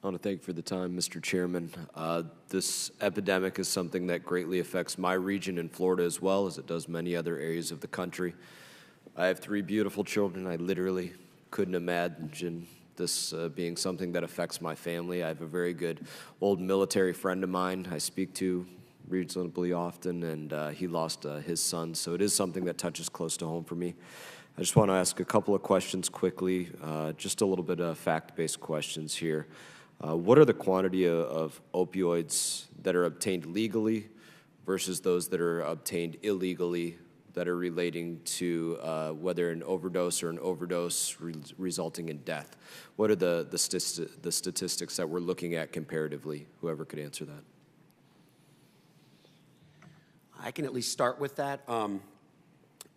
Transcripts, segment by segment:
I want to thank you for the time, Mr. Chairman. This epidemic is something that greatly affects my region in Florida as well as it does many other areas of the country. I have 3 beautiful children. I literally couldn't imagine this being something that affects my family. I have a very good old military friend of mine I speak to reasonably often, and he lost his son, so it is something that touches close to home for me. I just want to ask a couple of questions quickly, just a little bit of fact-based questions here. What are the quantity of opioids that are obtained legally versus those that are obtained illegally that are relating to whether an overdose or an overdose resulting in death? What are the statistics that we're looking at comparatively? Whoever could answer that. I can at least start with that.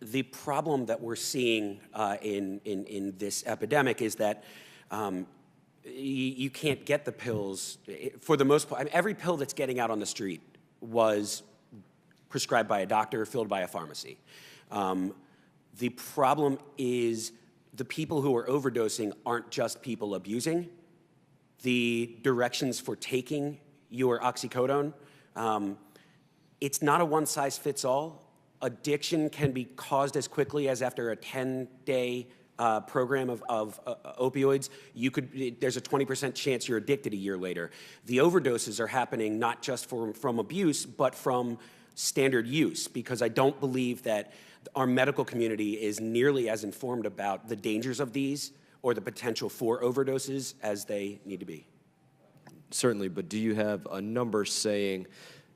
The problem that we're seeing in this epidemic is that you can't get the pills. For the most part, I mean, every pill that's getting out on the street was prescribed by a doctor, filled by a pharmacy. The problem is the people who are overdosing aren't just people abusing. The directions for taking your oxycodone, it's not a one-size-fits-all. Addiction can be caused as quickly as after a 10-day program of opioids. There's a 20% chance you're addicted a year later. The overdoses are happening not just from abuse, but from standard use, because I don't believe that our medical community is nearly as informed about the dangers of these or the potential for overdoses as they need to be. Certainly, but do you have a number saying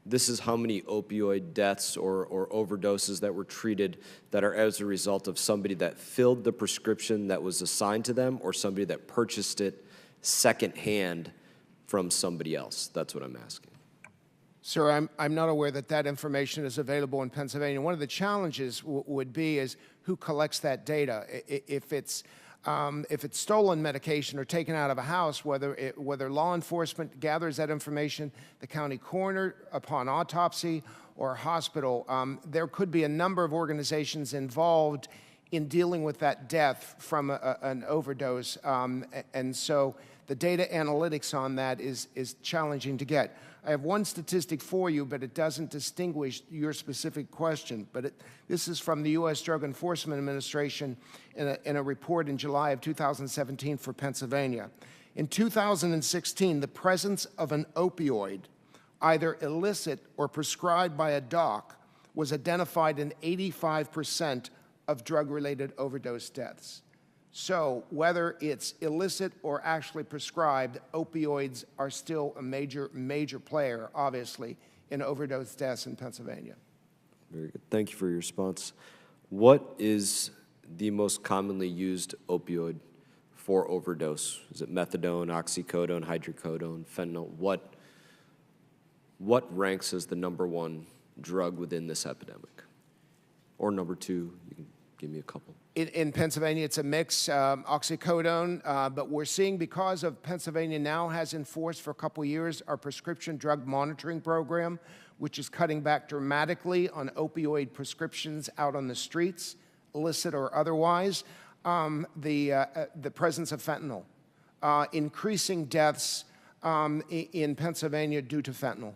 this is how many opioid deaths or overdoses that were treated that are as a result of somebody that filled the prescription that was assigned to them or somebody that purchased it secondhand from somebody else? That's what I'm asking. Sir, I'm not aware that that information is available in Pennsylvania. One of the challenges would be is who collects that data. If it's stolen medication or taken out of a house, whether law enforcement gathers that information, the county coroner upon autopsy, or hospital, there could be a number of organizations involved in dealing with that death from an overdose, and so the data analytics on that is challenging to get. I have one statistic for you, but it doesn't distinguish your specific question. But this is from the U.S. Drug Enforcement Administration in a report in July of 2017 for Pennsylvania. In 2016, the presence of an opioid, either illicit or prescribed by a doc, was identified in 85% of drug-related overdose deaths. So whether it's illicit or actually prescribed, opioids are still a major player, obviously, in overdose deaths in Pennsylvania. Very good. Thank you for your response. What is the most commonly used opioid for overdose? Is it methadone, oxycodone, hydrocodone, fentanyl? What ranks as the #1 drug within this epidemic? Or #2, you can give me a couple. In Pennsylvania, it's a mix, oxycodone, but we're seeing, because of Pennsylvania now has enforced for a couple years our prescription drug monitoring program, which is cutting back dramatically on opioid prescriptions out on the streets, illicit or otherwise, the presence of fentanyl, increasing deaths in Pennsylvania due to fentanyl.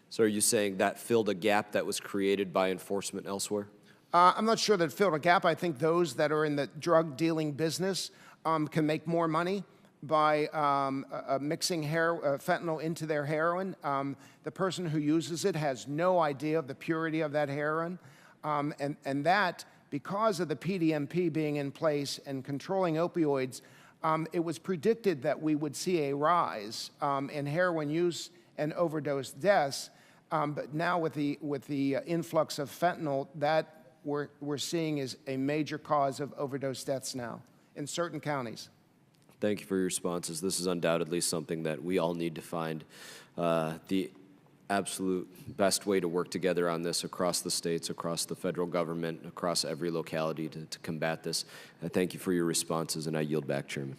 So are you saying that filled a gap that was created by enforcement elsewhere? I'm not sure that it filled a gap. I think those that are in the drug dealing business can make more money by mixing fentanyl into their heroin. The person who uses it has no idea of the purity of that heroin. And that, because of the PDMP being in place and controlling opioids, it was predicted that we would see a rise in heroin use and overdose deaths. But now with the influx of fentanyl, that we're seeing is a major cause of overdose deaths now in certain counties. Thank you for your responses. This is undoubtedly something that we all need to find the absolute best way to work together on this across the states, across the federal government, across every locality to combat this. I thank you for your responses, and I yield back, Chairman.